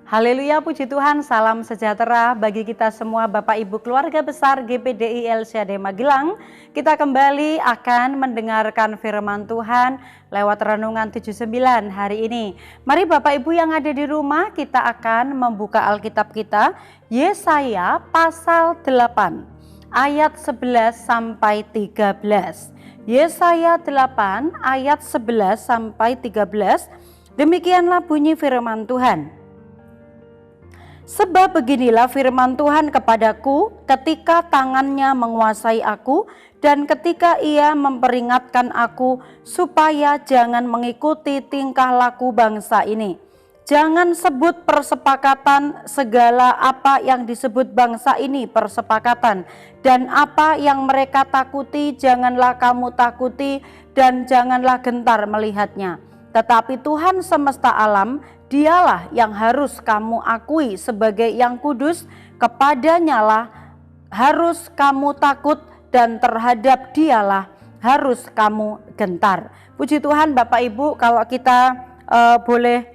Haleluya, puji Tuhan, salam sejahtera bagi kita semua Bapak Ibu keluarga besar GPDI LCAD Magelang. Kita kembali akan mendengarkan firman Tuhan lewat Renungan 79 hari ini. Mari Bapak Ibu yang ada di rumah, kita akan membuka Alkitab kita, Yesaya pasal 8 ayat 11 sampai 13. Yesaya 8 ayat 11 sampai 13. Demikianlah bunyi firman Tuhan. Sebab beginilah firman Tuhan kepadaku ketika tangannya menguasai aku dan ketika ia memperingatkan aku supaya jangan mengikuti tingkah laku bangsa ini. Jangan sebut persepakatan segala apa yang disebut bangsa ini persepakatan, dan apa yang mereka takuti janganlah kamu takuti dan janganlah gentar melihatnya. Tetapi Tuhan semesta alam, Dialah yang harus kamu akui sebagai yang kudus, kepadanya lah harus kamu takut dan terhadap Dialah harus kamu gentar. Puji Tuhan Bapak Ibu, kalau kita boleh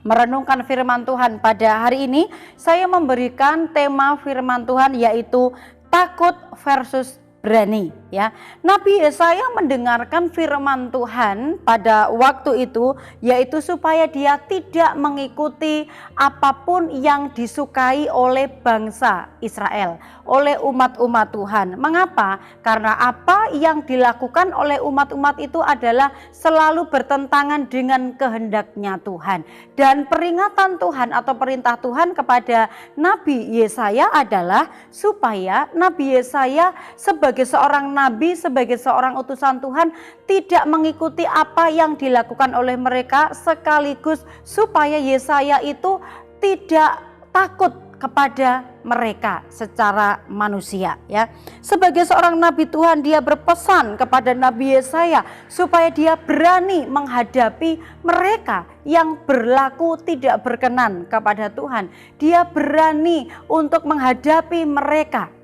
merenungkan firman Tuhan pada hari ini, saya memberikan tema firman Tuhan yaitu takut versus berani, ya. Nabi Yesaya mendengarkan firman Tuhan pada waktu itu, yaitu supaya dia tidak mengikuti apapun yang disukai oleh bangsa Israel, oleh umat-umat Tuhan. Mengapa? Karena apa yang dilakukan oleh umat-umat itu adalah selalu bertentangan dengan kehendaknya Tuhan. Dan peringatan Tuhan atau perintah Tuhan kepada Nabi Yesaya adalah supaya Nabi Yesaya sebagai seorang nabi, sebagai seorang utusan Tuhan tidak mengikuti apa yang dilakukan oleh mereka, sekaligus supaya Yesaya itu tidak takut kepada mereka secara manusia, ya. Sebagai seorang nabi Tuhan, dia berpesan kepada Nabi Yesaya supaya dia berani menghadapi mereka yang berlaku tidak berkenan kepada Tuhan. Dia berani untuk menghadapi mereka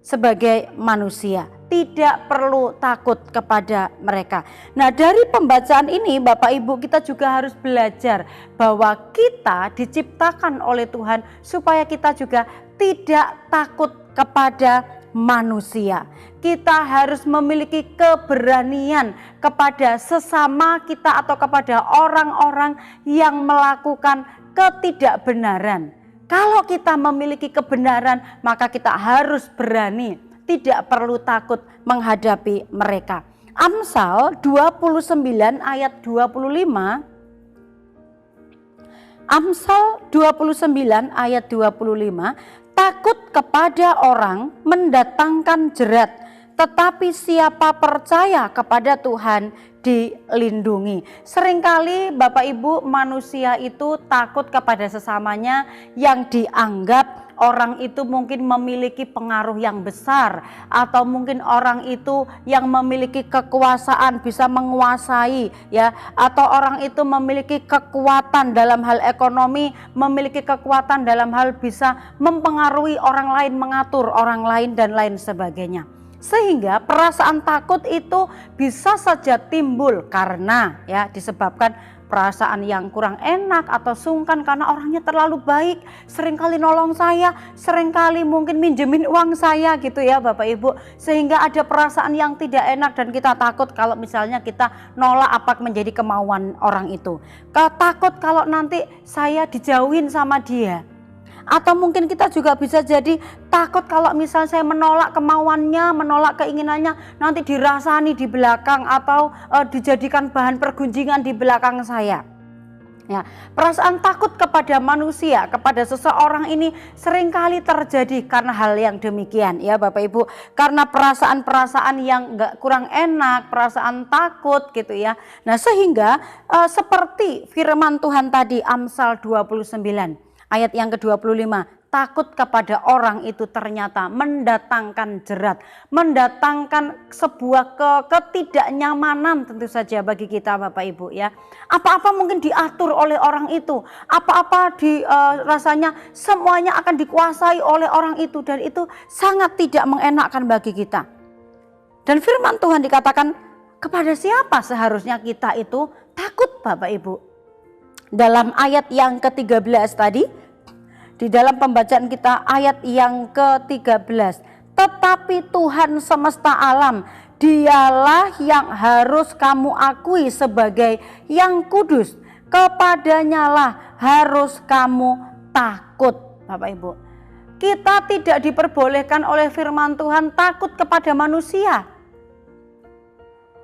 sebagai manusia, tidak perlu takut kepada mereka. Nah, dari pembacaan ini Bapak Ibu, kita juga harus belajar bahwa kita diciptakan oleh Tuhan supaya kita juga tidak takut kepada manusia. Kita harus memiliki keberanian kepada sesama kita atau kepada orang-orang yang melakukan ketidakbenaran. Kalau kita memiliki kebenaran, maka kita harus berani, tidak perlu takut menghadapi mereka. Amsal 29 ayat 25. Amsal 29 ayat 25, takut kepada orang mendatangkan jerat, tetapi siapa percaya kepada Tuhan dilindungi. Seringkali Bapak Ibu, manusia itu takut kepada sesamanya yang dianggap orang itu mungkin memiliki pengaruh yang besar, atau mungkin orang itu yang memiliki kekuasaan, bisa menguasai, ya, atau orang itu memiliki kekuatan dalam hal ekonomi, memiliki kekuatan dalam hal bisa mempengaruhi orang lain, mengatur orang lain dan lain sebagainya. Sehingga perasaan takut itu bisa saja timbul karena, ya, disebabkan perasaan yang kurang enak atau sungkan karena orangnya terlalu baik, seringkali nolong saya, seringkali mungkin minjemin uang saya gitu, ya Bapak Ibu, sehingga ada perasaan yang tidak enak dan kita takut kalau misalnya kita nolak apa menjadi kemauan orang itu. Takut kalau nanti saya dijauhin sama dia. Atau mungkin kita juga bisa jadi takut kalau misalnya saya menolak kemauannya, menolak keinginannya, nanti dirasani di belakang atau dijadikan bahan pergunjingan di belakang saya. Ya, perasaan takut kepada manusia, kepada seseorang ini seringkali terjadi karena hal yang demikian, ya Bapak Ibu. Karena perasaan-perasaan yang kurang enak, perasaan takut gitu, ya. Nah, sehingga seperti firman Tuhan tadi, Amsal 29 ayat yang ke-25, takut kepada orang itu ternyata mendatangkan jerat, mendatangkan sebuah ketidaknyamanan tentu saja bagi kita Bapak Ibu ya. Apa-apa mungkin diatur oleh orang itu, apa-apa rasanya semuanya akan dikuasai oleh orang itu, dan itu sangat tidak mengenakkan bagi kita. Dan firman Tuhan dikatakan, kepada siapa seharusnya kita itu takut Bapak Ibu? Dalam ayat yang ke-13 tadi, di dalam pembacaan kita ayat yang ke-13, tetapi Tuhan semesta alam, dialah yang harus kamu akui sebagai yang kudus, kepadanya lah harus kamu takut. Bapak Ibu, kita tidak diperbolehkan oleh firman Tuhan takut kepada manusia,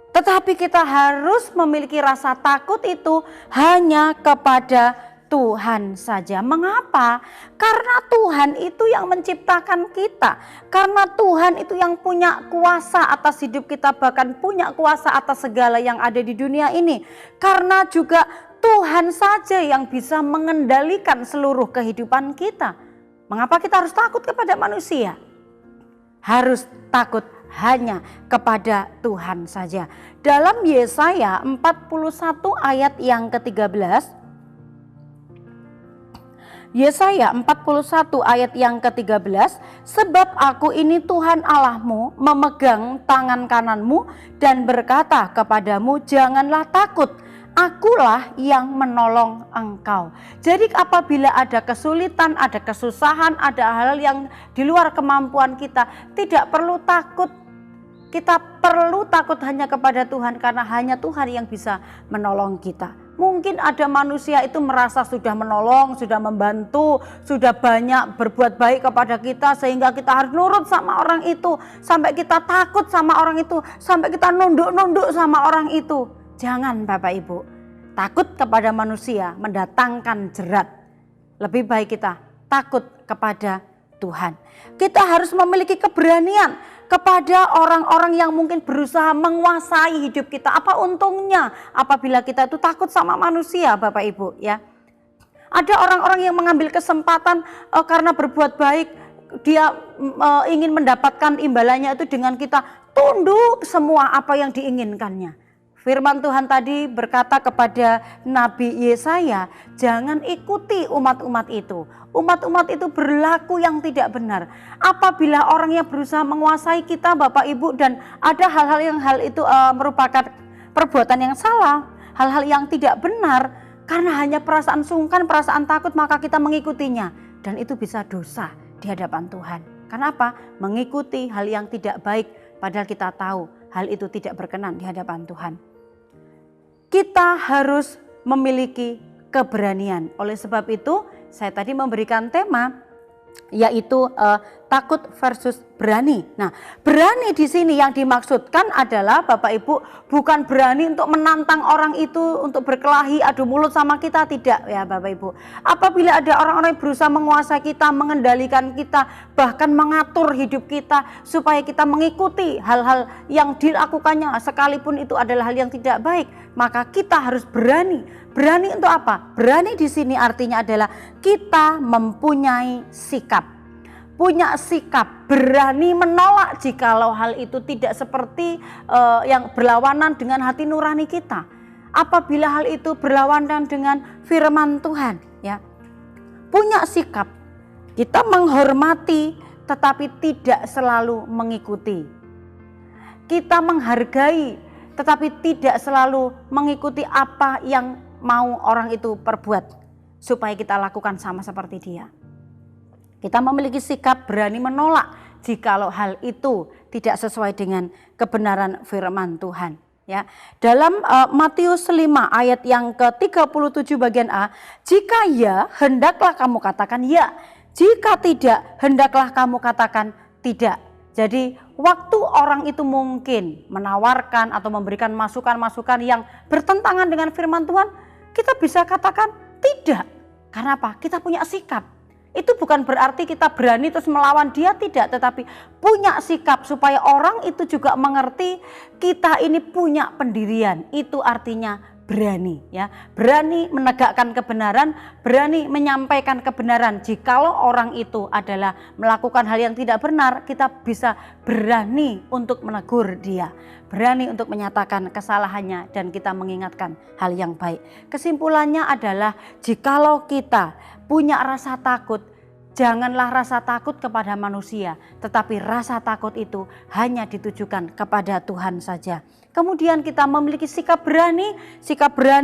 tetapi kita harus memiliki rasa takut itu hanya kepada Tuhan saja. Mengapa? Karena Tuhan itu yang menciptakan kita. Karena Tuhan itu yang punya kuasa atas hidup kita, bahkan punya kuasa atas segala yang ada di dunia ini. Karena juga Tuhan saja yang bisa mengendalikan seluruh kehidupan kita. Mengapa kita harus takut kepada manusia? Harus takut hanya kepada Tuhan saja. Dalam Yesaya 41 ayat yang ke-13, Yesaya 41 ayat yang ke-13, sebab aku ini Tuhan Allahmu, memegang tangan kananmu dan berkata kepadamu, janganlah takut, akulah yang menolong engkau. Jadi apabila ada kesulitan, ada kesusahan, ada hal yang di luar kemampuan kita, tidak perlu takut. Kita perlu takut hanya kepada Tuhan, karena hanya Tuhan yang bisa menolong kita. Mungkin ada manusia itu merasa sudah menolong, sudah membantu, sudah banyak berbuat baik kepada kita, sehingga kita harus nurut sama orang itu, sampai kita takut sama orang itu, sampai kita nunduk-nunduk sama orang itu. Jangan Bapak Ibu, takut kepada manusia mendatangkan jerat. Lebih baik kita takut kepada Tuhan. Kita harus memiliki keberanian kepada orang-orang yang mungkin berusaha menguasai hidup kita. Apa untungnya apabila kita itu takut sama manusia Bapak Ibu ya. Ada orang-orang yang mengambil kesempatan karena berbuat baik, dia ingin mendapatkan imbalannya itu dengan kita tunduk semua apa yang diinginkannya. Firman Tuhan tadi berkata kepada Nabi Yesaya, jangan ikuti umat-umat itu. Umat-umat itu berlaku yang tidak benar. Apabila orang yang berusaha menguasai kita Bapak Ibu, dan ada hal itu merupakan perbuatan yang salah, hal-hal yang tidak benar, karena hanya perasaan sungkan, perasaan takut, maka kita mengikutinya. Dan itu bisa dosa di hadapan Tuhan. Karena apa? Mengikuti hal yang tidak baik, padahal kita tahu hal itu tidak berkenan di hadapan Tuhan. Kita harus memiliki keberanian. Oleh sebab itu, saya tadi memberikan tema yaitu takut versus berani. Nah, berani di sini yang dimaksudkan adalah Bapak Ibu bukan berani untuk menantang orang itu untuk berkelahi adu mulut sama kita, tidak ya Bapak Ibu. Apabila ada orang-orang yang berusaha menguasai kita, mengendalikan kita, bahkan mengatur hidup kita supaya kita mengikuti hal-hal yang dilakukannya sekalipun itu adalah hal yang tidak baik, maka kita harus berani. Berani untuk apa? Berani di sini artinya adalah kita mempunyai sikap. Punya sikap, berani menolak jikalau hal itu tidak seperti yang berlawanan dengan hati nurani kita. Apabila hal itu berlawanan dengan firman Tuhan, ya. Punya sikap. Kita menghormati tetapi tidak selalu mengikuti. Kita menghargai tetapi tidak selalu mengikuti apa yang mau orang itu perbuat supaya kita lakukan sama seperti dia. Kita memiliki sikap berani menolak jikalau hal itu tidak sesuai dengan kebenaran firman Tuhan. Ya, dalam Matius 5 ayat yang ke-37 bagian A, jika ya, hendaklah kamu katakan ya, jika tidak, hendaklah kamu katakan tidak. Jadi waktu orang itu mungkin menawarkan atau memberikan masukan-masukan yang bertentangan dengan firman Tuhan, kita bisa katakan tidak. Karena apa? Kita punya sikap. Itu bukan berarti kita berani terus melawan dia, tidak. Tetapi punya sikap supaya orang itu juga mengerti kita ini punya pendirian. Itu artinya berani ya, berani menegakkan kebenaran, berani menyampaikan kebenaran. Jikalau orang itu adalah melakukan hal yang tidak benar, kita bisa berani untuk menegur dia, berani untuk menyatakan kesalahannya, dan kita mengingatkan hal yang baik. Kesimpulannya adalah jikalau kita punya rasa takut, janganlah rasa takut kepada manusia, tetapi rasa takut itu hanya ditujukan kepada Tuhan saja. Kemudian kita memiliki sikap berani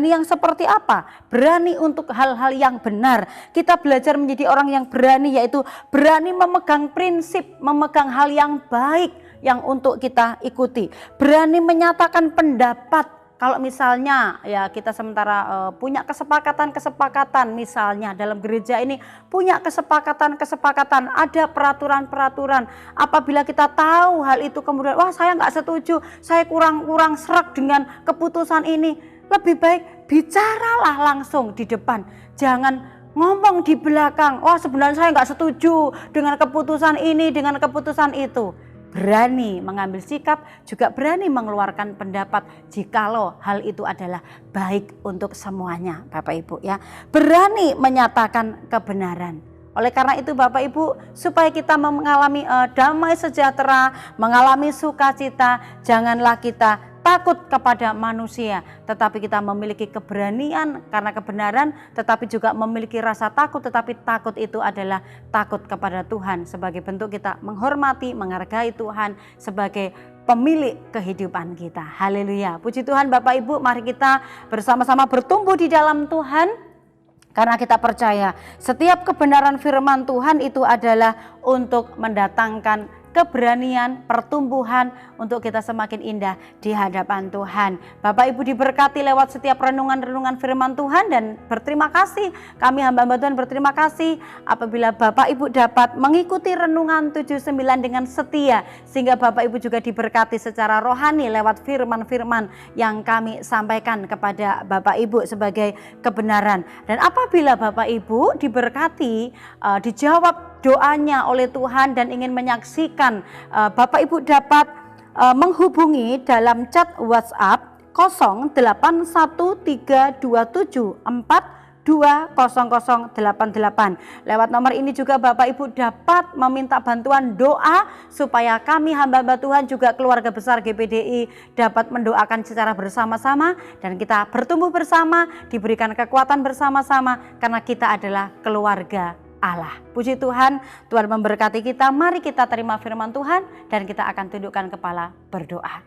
yang seperti apa? Berani untuk hal-hal yang benar. Kita belajar menjadi orang yang berani, yaitu berani memegang prinsip, memegang hal yang baik yang untuk kita ikuti. Berani menyatakan pendapat. Kalau misalnya ya kita sementara punya kesepakatan misalnya dalam gereja ini punya kesepakatan, ada peraturan-peraturan. Apabila kita tahu hal itu kemudian wah saya nggak setuju, saya kurang serak dengan keputusan ini, lebih baik bicaralah langsung di depan. Jangan ngomong di belakang, wah sebenarnya saya nggak setuju dengan keputusan ini, dengan keputusan itu. Berani mengambil sikap, juga berani mengeluarkan pendapat jikalau hal itu adalah baik untuk semuanya, Bapak Ibu ya. Berani menyatakan kebenaran. Oleh karena itu Bapak Ibu, supaya kita mengalami damai sejahtera, mengalami sukacita, janganlah kita takut kepada manusia, tetapi kita memiliki keberanian karena kebenaran, tetapi juga memiliki rasa takut, tetapi takut itu adalah takut kepada Tuhan sebagai bentuk kita menghormati, menghargai Tuhan sebagai pemilik kehidupan kita. Haleluya. Puji Tuhan Bapak Ibu, mari kita bersama-sama bertumbuh di dalam Tuhan. Karena kita percaya setiap kebenaran firman Tuhan itu adalah untuk mendatangkan keberanian, pertumbuhan untuk kita semakin indah di hadapan Tuhan. Bapak Ibu diberkati lewat setiap renungan-renungan firman Tuhan, dan berterima kasih, kami hamba-hamba Tuhan berterima kasih apabila Bapak Ibu dapat mengikuti renungan 79 dengan setia, sehingga Bapak Ibu juga diberkati secara rohani lewat firman-firman yang kami sampaikan kepada Bapak Ibu sebagai kebenaran. Dan apabila Bapak Ibu diberkati, dijawab doanya oleh Tuhan dan ingin menyaksikan, Bapak Ibu dapat menghubungi dalam chat WhatsApp 081327420088. Lewat nomor ini juga Bapak Ibu dapat meminta bantuan doa supaya kami hamba-hamba Tuhan juga keluarga besar GPDI dapat mendoakan secara bersama-sama, dan kita bertumbuh bersama, diberikan kekuatan bersama-sama karena kita adalah keluarga Allah. Puji Tuhan, Tuhan memberkati kita. Mari kita terima firman Tuhan dan kita akan tundukkan kepala berdoa.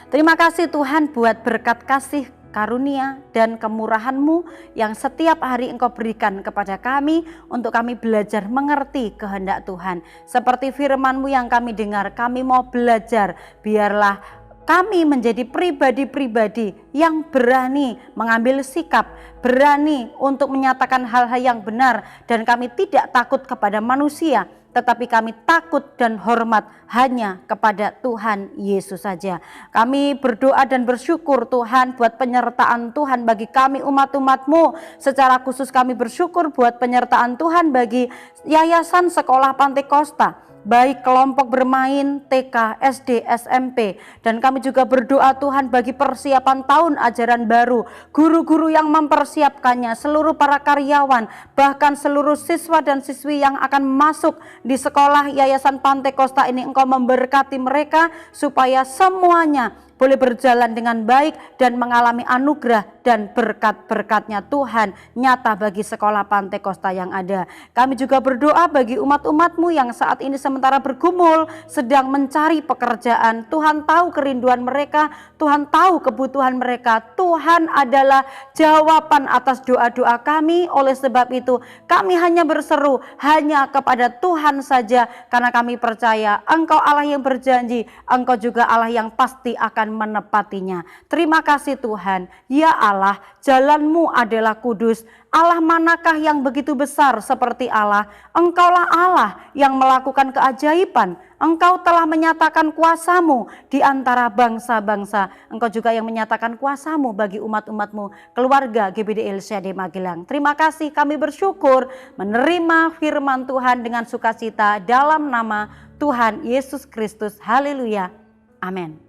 Terima kasih Tuhan buat berkat kasih, karunia dan kemurahan-Mu yang setiap hari Engkau berikan kepada kami untuk kami belajar mengerti kehendak Tuhan. Seperti firman-Mu yang kami dengar, kami mau belajar, biarlah kami menjadi pribadi-pribadi yang berani mengambil sikap, berani untuk menyatakan hal-hal yang benar, dan kami tidak takut kepada manusia, tetapi kami takut dan hormat hanya kepada Tuhan Yesus saja. Kami berdoa dan bersyukur Tuhan buat penyertaan Tuhan bagi kami umat-umat-Mu. Secara khusus kami bersyukur buat penyertaan Tuhan bagi Yayasan Sekolah Pantai Kosta, baik kelompok bermain, TK, SD, SMP. Dan kami juga berdoa Tuhan bagi persiapan tahun ajaran baru, guru-guru yang mempersiapkannya, seluruh para karyawan, bahkan seluruh siswa dan siswi yang akan masuk di sekolah Yayasan Pantai Kosta ini. Engkau memberkati mereka supaya semuanya boleh berjalan dengan baik dan mengalami anugerah dan berkat-berkatnya Tuhan nyata bagi sekolah Pantai Kosta yang ada. Kami juga berdoa bagi umat-umat-Mu yang saat ini sementara bergumul, sedang mencari pekerjaan. Tuhan tahu kerinduan mereka, Tuhan tahu kebutuhan mereka. Tuhan adalah jawaban atas doa-doa kami. Oleh sebab itu kami hanya berseru hanya kepada Tuhan saja, karena kami percaya Engkau Allah yang berjanji, Engkau juga Allah yang pasti akan menepatinya. Terima kasih Tuhan. Ya Allah, jalan-Mu adalah kudus. Allah manakah yang begitu besar seperti Allah? Engkaulah Allah yang melakukan keajaiban. Engkau telah menyatakan kuasa-Mu di antara bangsa-bangsa. Engkau juga yang menyatakan kuasa-Mu bagi umat-umat-Mu, keluarga GBD LCD Magelang. Terima kasih, kami bersyukur menerima firman Tuhan dengan sukacita dalam nama Tuhan Yesus Kristus. Haleluya. Amin.